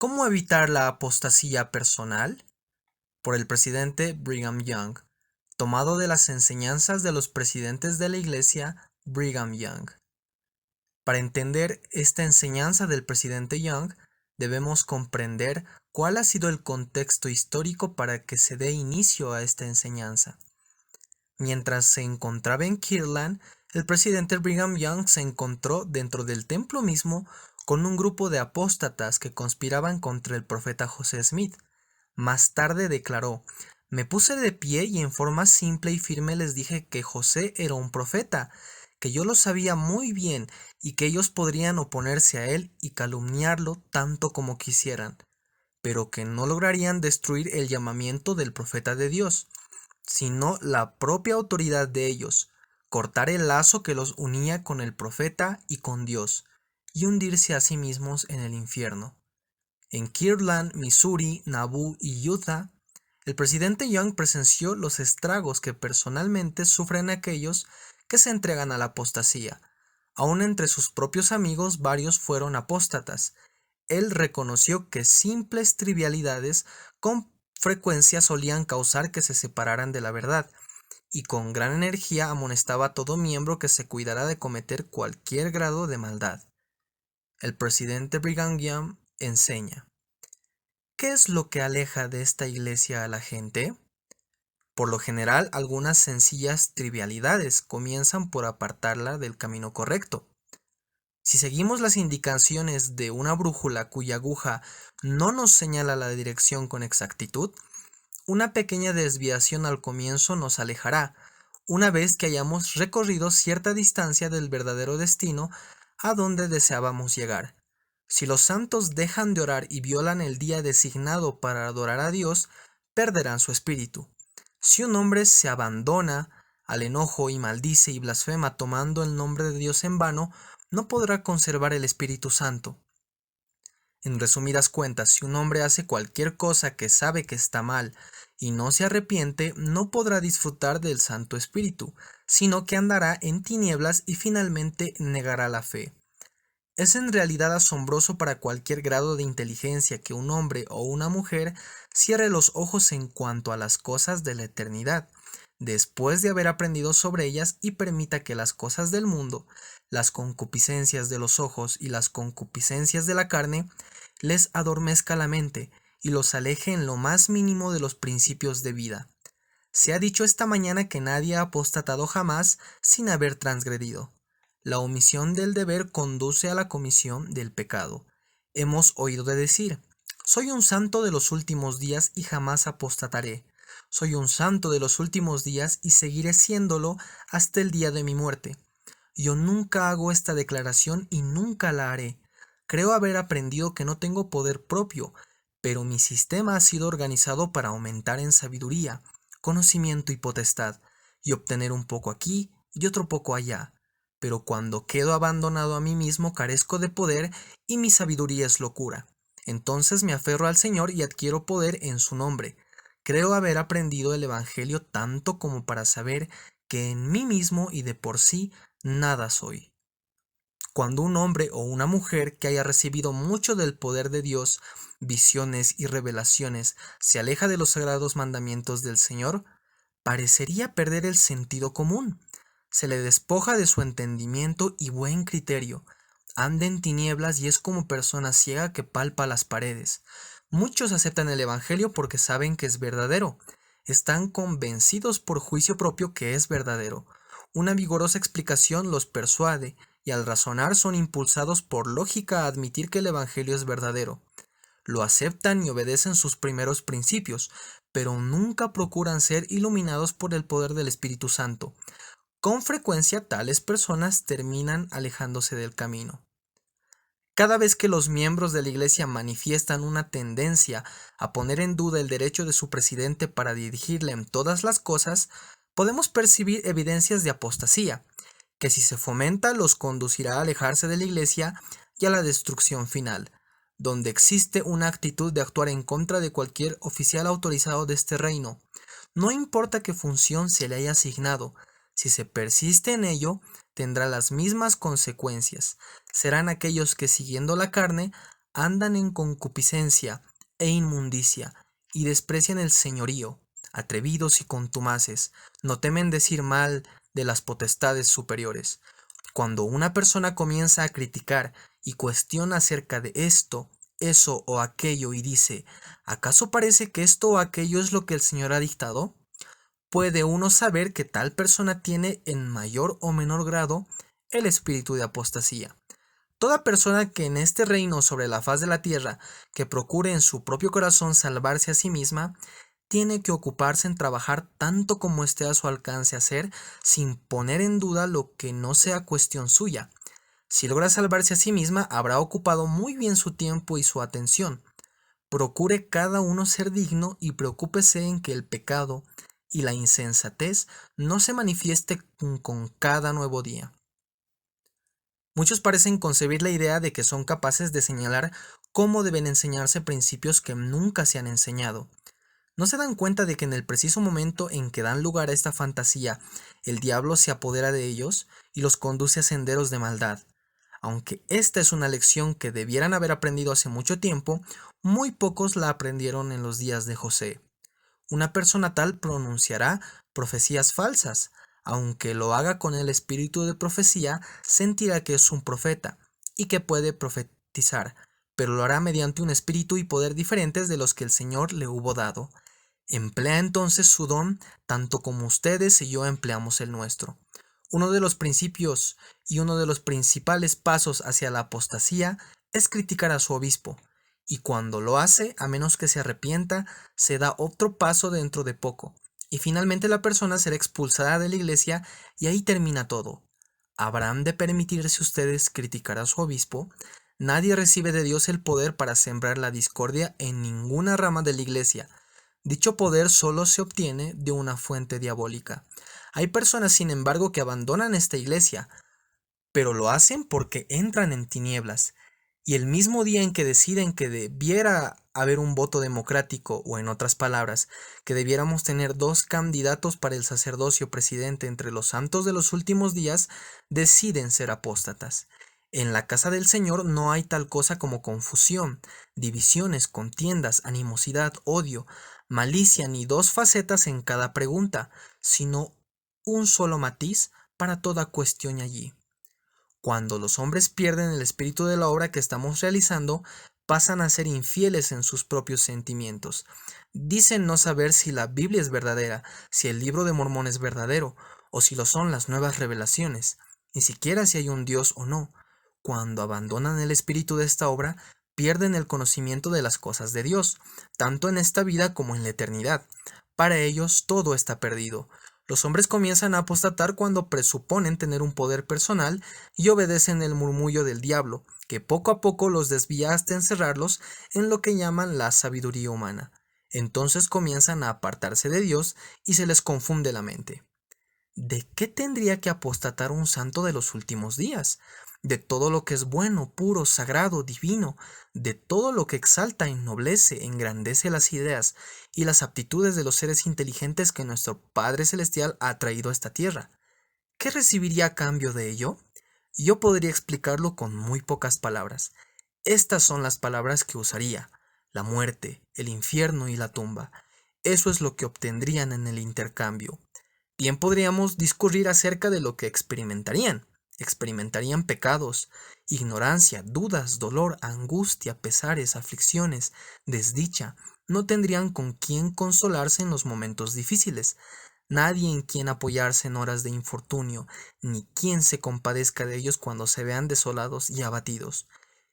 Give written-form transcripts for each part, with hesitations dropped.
¿Cómo evitar la apostasía personal? Por el presidente Brigham Young, tomado de las enseñanzas de los presidentes de la Iglesia Brigham Young. Para entender esta enseñanza del presidente Young, debemos comprender cuál ha sido el contexto histórico para que se dé inicio a esta enseñanza. Mientras se encontraba en Kirtland, el presidente Brigham Young se encontró dentro del templo mismo con un grupo de apóstatas que conspiraban contra el profeta José Smith. Más tarde declaró: "Me puse de pie y en forma simple y firme les dije que José era un profeta, que yo lo sabía muy bien y que ellos podrían oponerse a él y calumniarlo tanto como quisieran, pero que no lograrían destruir el llamamiento del profeta de Dios, sino la propia autoridad de ellos, cortar el lazo que los unía con el profeta y con Dios, y hundirse a sí mismos en el infierno". En Kirtland, Missouri, Nauvoo y Utah, el presidente Young presenció los estragos que personalmente sufren aquellos que se entregan a la apostasía. Aún entre sus propios amigos varios fueron apóstatas. Él reconoció que simples trivialidades con frecuencia solían causar que se separaran de la verdad, y con gran energía amonestaba a todo miembro que se cuidara de cometer cualquier grado de maldad. El presidente Brigham Young enseña: ¿qué es lo que aleja de esta iglesia a la gente? Por lo general, algunas sencillas trivialidades comienzan por apartarla del camino correcto. Si seguimos las indicaciones de una brújula cuya aguja no nos señala la dirección con exactitud, una pequeña desviación al comienzo nos alejará, una vez que hayamos recorrido cierta distancia del verdadero destino a donde deseábamos llegar. Si los santos dejan de orar y violan el día designado para adorar a Dios, perderán su espíritu. Si un hombre se abandona al enojo y maldice y blasfema tomando el nombre de Dios en vano, no podrá conservar el Espíritu Santo. En resumidas cuentas, si un hombre hace cualquier cosa que sabe que está mal y no se arrepiente, no podrá disfrutar del Santo Espíritu, sino que andará en tinieblas y finalmente negará la fe. Es en realidad asombroso para cualquier grado de inteligencia que un hombre o una mujer cierre los ojos en cuanto a las cosas de la eternidad, después de haber aprendido sobre ellas, y permita que las cosas del mundo, las concupiscencias de los ojos y las concupiscencias de la carne, les adormezca la mente y los aleje en lo más mínimo de los principios de vida. Se ha dicho esta mañana que nadie ha apostatado jamás sin haber transgredido. La omisión del deber conduce a la comisión del pecado. Hemos oído de decir: soy un santo de los últimos días y jamás apostataré. Soy un santo de los últimos días y seguiré siéndolo hasta el día de mi muerte. Yo nunca hago esta declaración y nunca la haré. Creo haber aprendido que no tengo poder propio, pero mi sistema ha sido organizado para aumentar en sabiduría, conocimiento y potestad, y obtener un poco aquí y otro poco allá. Pero cuando quedo abandonado a mí mismo carezco de poder y mi sabiduría es locura. Entonces me aferro al Señor y adquiero poder en su nombre. Creo haber aprendido el Evangelio tanto como para saber que en mí mismo y de por sí nada soy. Cuando un hombre o una mujer que haya recibido mucho del poder de Dios, visiones y revelaciones, se aleja de los sagrados mandamientos del Señor, parecería perder el sentido común. Se le despoja de su entendimiento y buen criterio. Anda en tinieblas y es como persona ciega que palpa las paredes. Muchos aceptan el Evangelio porque saben que es verdadero. Están convencidos por juicio propio que es verdadero. Una vigorosa explicación los persuade, y al razonar son impulsados por lógica a admitir que el Evangelio es verdadero. Lo aceptan y obedecen sus primeros principios, pero nunca procuran ser iluminados por el poder del Espíritu Santo. Con frecuencia tales personas terminan alejándose del camino. Cada vez que los miembros de la Iglesia manifiestan una tendencia a poner en duda el derecho de su presidente para dirigirle en todas las cosas, podemos percibir evidencias de apostasía, que si se fomenta los conducirá a alejarse de la Iglesia y a la destrucción final, donde existe una actitud de actuar en contra de cualquier oficial autorizado de este reino. No importa qué función se le haya asignado, si se persiste en ello, tendrá las mismas consecuencias. Serán aquellos que, siguiendo la carne, andan en concupiscencia e inmundicia, y desprecian el señorío, atrevidos y contumaces, no temen decir mal de las potestades superiores. Cuando una persona comienza a criticar y cuestiona acerca de esto, eso o aquello y dice, ¿acaso parece que esto o aquello es lo que el Señor ha dictado? Puede uno saber que tal persona tiene en mayor o menor grado el espíritu de apostasía. Toda persona que en este reino sobre la faz de la tierra, que procure en su propio corazón salvarse a sí misma, tiene que ocuparse en trabajar tanto como esté a su alcance hacer, sin poner en duda lo que no sea cuestión suya. Si logra salvarse a sí misma, habrá ocupado muy bien su tiempo y su atención. Procure cada uno ser digno y preocúpese en que el pecado y la insensatez no se manifieste con cada nuevo día. Muchos parecen concebir la idea de que son capaces de señalar cómo deben enseñarse principios que nunca se han enseñado. ¿No se dan cuenta de que en el preciso momento en que dan lugar a esta fantasía, el diablo se apodera de ellos y los conduce a senderos de maldad? Aunque esta es una lección que debieran haber aprendido hace mucho tiempo, muy pocos la aprendieron en los días de José. Una persona tal pronunciará profecías falsas. Aunque lo haga con el espíritu de profecía, sentirá que es un profeta y que puede profetizar, pero lo hará mediante un espíritu y poder diferentes de los que el Señor le hubo dado. Emplea entonces su don, tanto como ustedes y yo empleamos el nuestro. Uno de los principios y uno de los principales pasos hacia la apostasía es criticar a su obispo, y cuando lo hace, a menos que se arrepienta, se da otro paso dentro de poco, y finalmente la persona será expulsada de la iglesia y ahí termina todo. ¿Habrán de permitirse ustedes criticar a su obispo? Nadie recibe de Dios el poder para sembrar la discordia en ninguna rama de la iglesia. Dicho poder solo se obtiene de una fuente diabólica. Hay personas, sin embargo, que abandonan esta iglesia, pero lo hacen porque entran en tinieblas. Y el mismo día en que deciden que debiera haber un voto democrático, o en otras palabras, que debiéramos tener dos candidatos para el sacerdocio presidente entre los santos de los últimos días, deciden ser apóstatas. En la casa del Señor no hay tal cosa como confusión, divisiones, contiendas, animosidad, odio, malicia, ni dos facetas en cada pregunta, sino un solo matiz para toda cuestión allí. Cuando los hombres pierden el espíritu de la obra que estamos realizando, pasan a ser infieles en sus propios sentimientos. Dicen no saber si la Biblia es verdadera, si el libro de Mormón es verdadero, o si lo son las nuevas revelaciones, ni siquiera si hay un Dios o no. Cuando abandonan el espíritu de esta obra, pierden el conocimiento de las cosas de Dios, tanto en esta vida como en la eternidad. Para ellos todo está perdido. Los hombres comienzan a apostatar cuando presuponen tener un poder personal y obedecen el murmullo del diablo, que poco a poco los desvía hasta encerrarlos en lo que llaman la sabiduría humana. Entonces comienzan a apartarse de Dios y se les confunde la mente. ¿De qué tendría que apostatar un santo de los últimos días? De todo lo que es bueno, puro, sagrado, divino, de todo lo que exalta, ennoblece, engrandece las ideas y las aptitudes de los seres inteligentes que nuestro Padre Celestial ha traído a esta tierra. ¿Qué recibiría a cambio de ello? Yo podría explicarlo con muy pocas palabras. Estas son las palabras que usaría: la muerte, el infierno y la tumba. Eso es lo que obtendrían en el intercambio. Bien podríamos discurrir acerca de lo que experimentarían. Experimentarían pecados, ignorancia, dudas, dolor, angustia, pesares, aflicciones, desdicha. No tendrían con quién consolarse en los momentos difíciles, nadie en quien apoyarse en horas de infortunio, ni quien se compadezca de ellos cuando se vean desolados y abatidos.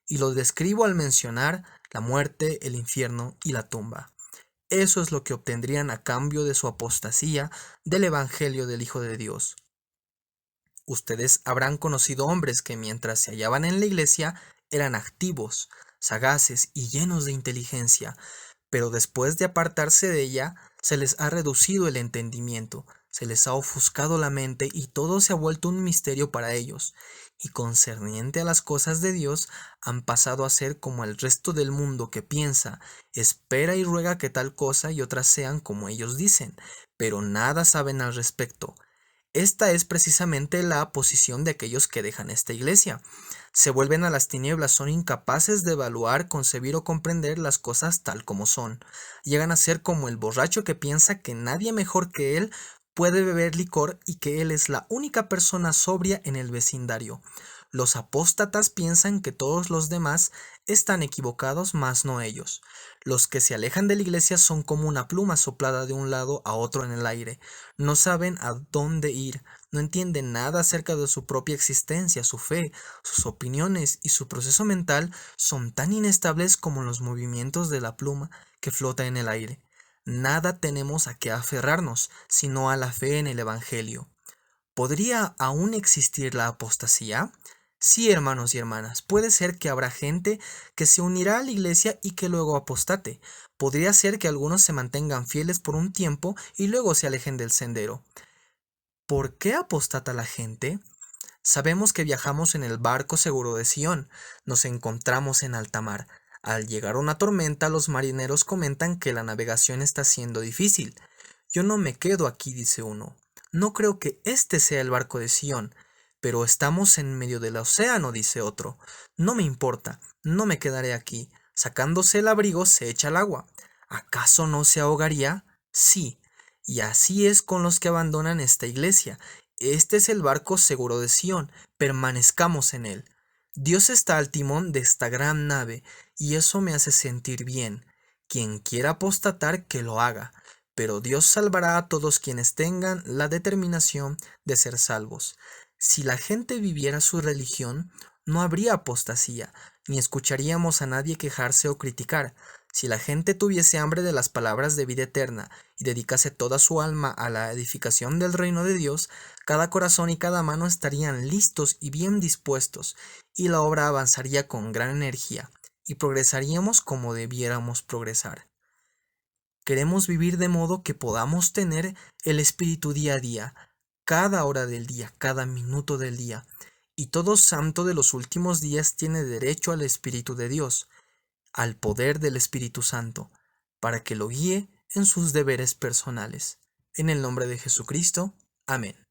Y lo describo al mencionar la muerte, el infierno y la tumba. Eso es lo que obtendrían a cambio de su apostasía del Evangelio del Hijo de Dios. Ustedes habrán conocido hombres que mientras se hallaban en la iglesia eran activos, sagaces y llenos de inteligencia, pero después de apartarse de ella se les ha reducido el entendimiento, se les ha ofuscado la mente y todo se ha vuelto un misterio para ellos, y concerniente a las cosas de Dios han pasado a ser como el resto del mundo que piensa, espera y ruega que tal cosa y otras sean como ellos dicen, pero nada saben al respecto. Esta es precisamente la posición de aquellos que dejan esta iglesia. Se vuelven a las tinieblas, son incapaces de evaluar, concebir o comprender las cosas tal como son. Llegan a ser como el borracho que piensa que nadie mejor que él puede beber licor y que él es la única persona sobria en el vecindario. Los apóstatas piensan que todos los demás están equivocados, mas no ellos. Los que se alejan de la iglesia son como una pluma soplada de un lado a otro en el aire. No saben a dónde ir, no entienden nada acerca de su propia existencia, su fe, sus opiniones y su proceso mental son tan inestables como los movimientos de la pluma que flota en el aire. Nada tenemos a qué aferrarnos, sino a la fe en el Evangelio. ¿Podría aún existir la apostasía? Sí, hermanos y hermanas, puede ser que habrá gente que se unirá a la iglesia y que luego apostate. Podría ser que algunos se mantengan fieles por un tiempo y luego se alejen del sendero. ¿Por qué apostata la gente? Sabemos que viajamos en el barco seguro de Sion. Nos encontramos en alta mar. Al llegar una tormenta, los marineros comentan que la navegación está siendo difícil. Yo no me quedo aquí, dice uno. No creo que este sea el barco de Sion. Pero estamos en medio del océano, dice otro. No me importa, no me quedaré aquí. Sacándose el abrigo, se echa al agua. ¿Acaso no se ahogaría? Sí. Y así es con los que abandonan esta iglesia. Este es el barco seguro de Sion, permanezcamos en él. Dios está al timón de esta gran nave, y eso me hace sentir bien. Quien quiera apostatar, que lo haga, pero Dios salvará a todos quienes tengan la determinación de ser salvos. Si la gente viviera su religión, no habría apostasía, ni escucharíamos a nadie quejarse o criticar. Si la gente tuviese hambre de las palabras de vida eterna y dedicase toda su alma a la edificación del reino de Dios, cada corazón y cada mano estarían listos y bien dispuestos, y la obra avanzaría con gran energía, y progresaríamos como debiéramos progresar. Queremos vivir de modo que podamos tener el Espíritu día a día, cada hora del día, cada minuto del día, y todo santo de los últimos días tiene derecho al Espíritu de Dios, al poder del Espíritu Santo, para que lo guíe en sus deberes personales. En el nombre de Jesucristo. Amén.